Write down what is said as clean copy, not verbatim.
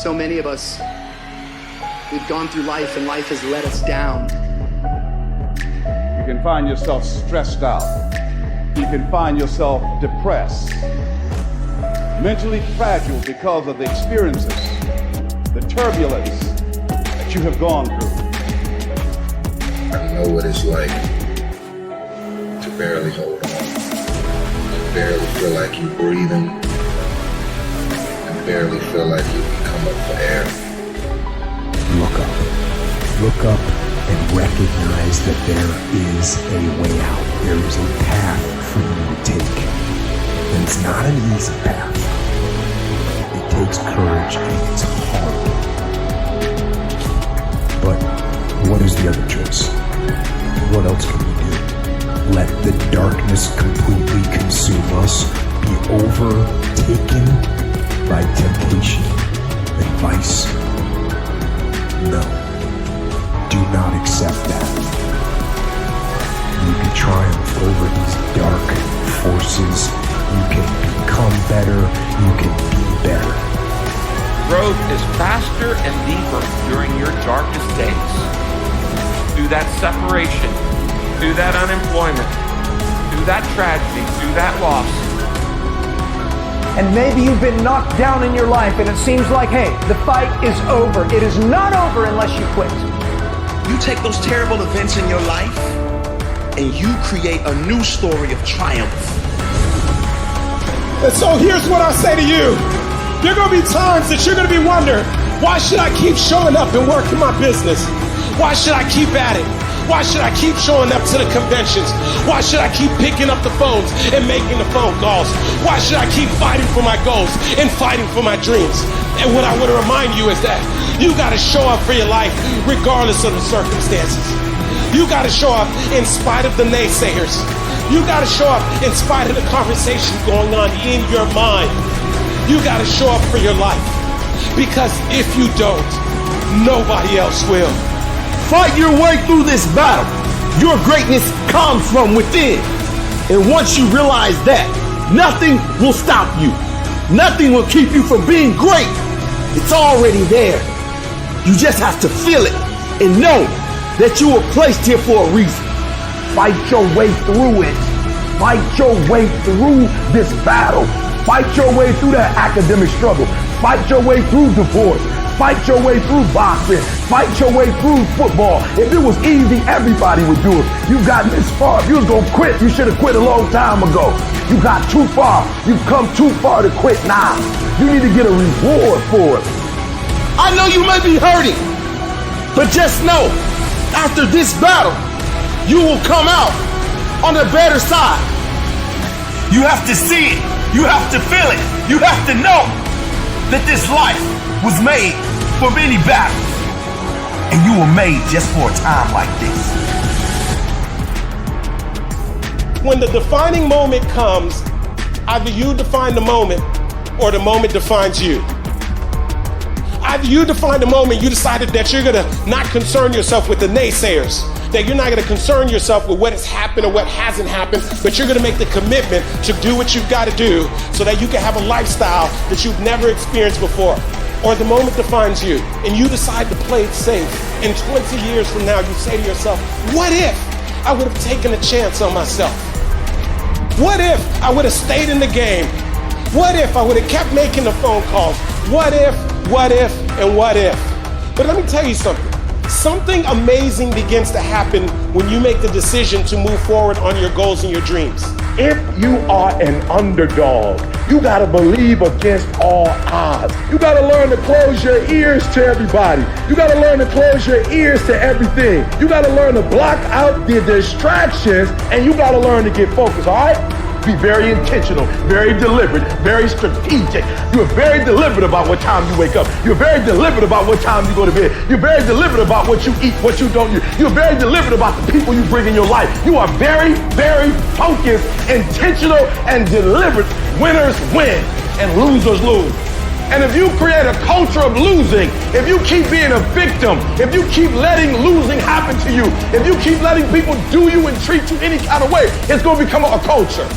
So many of us, we've gone through life and life has let us down. You can find yourself stressed out. You can find yourself depressed, mentally fragile because of the experiences, the turbulence that you have gone through. I know what it's like to barely hold on, to barely feel like you're breathing, and barely feel like you can come up for air. Look up and recognize that there is a way out. There is a path for you to take. And it's not an easy path. It takes courage and it's hard. But what is the other choice? What else can we do? Let the darkness completely consume us, be overtaken by temptation and vice? No. Do not accept that. You can triumph over these dark forces. You can become better. You can be better. Growth is faster and deeper during your darkest days. Through that separation, through that unemployment, through that tragedy, through that loss. And maybe you've been knocked down in your life and it seems like, hey, the fight is over. It is not over unless you quit. You take those terrible events in your life and you create a new story of triumph. And so here's what I say to you. There are going to be times that you're going to be wondering, why should I keep showing up and working my business? Why should I keep at it? Why should I keep showing up to the conventions? Why should I keep picking up the phones and making the phone calls? Why should I keep fighting for my goals and fighting for my dreams? And what I want to remind you is that you got to show up for your life regardless of the circumstances. You got to show up in spite of the naysayers. You got to show up in spite of the conversations going on in your mind. You got to show up for your life, because if you don't, nobody else will. Fight your way through this battle. Your greatness comes from within. And once you realize that, nothing will stop you. Nothing will keep you from being great. It's already there. You just have to feel it and know that you were placed here for a reason. Fight your way through it. Fight your way through this battle. Fight your way through that academic struggle. Fight your way through divorce. Fight your way through boxing. Fight your way through football. If it was easy, everybody would do it. You've gotten this far. If you was gonna quit, you should have quit a long time ago. You got too far. You've come too far to quit now. You need to get a reward for it. I know you may be hurting, but just know, after this battle, you will come out on the better side. You have to see it. You have to feel it. You have to know that this life was made for many battles, and you were made just for a time like this. When the defining moment comes, either you define the moment or the moment defines you. Either you define the moment, you decided that you're gonna not concern yourself with the naysayers, that you're not gonna concern yourself with what has happened or what hasn't happened, but you're gonna make the commitment to do what you've gotta do so that you can have a lifestyle that you've never experienced before. Or the moment defines you and you decide to play it safe. And 20 years from now, you say to yourself, what if I would have taken a chance on myself? What if I would have stayed in the game? What if I would have kept making the phone calls? What if, and what if? But let me tell you something. Something amazing begins to happen when you make the decision to move forward on your goals and your dreams. If you are an underdog, you gotta believe against all odds. You gotta learn to close your ears to everybody. You gotta learn to close your ears to everything. You gotta learn to block out the distractions, and you gotta learn to get focused, all right? Be very intentional, very deliberate, very strategic. You're very deliberate about what time you wake up. You're very deliberate about what time you go to bed. You're very deliberate about what you eat, what you don't eat. You're very deliberate about the people you bring in your life. You are very, very focused, intentional, and deliberate. Winners win and losers lose. And if you create a culture of losing, if you keep being a victim, if you keep letting losing happen to you, if you keep letting people do you and treat you any kind of way, it's going to become a culture.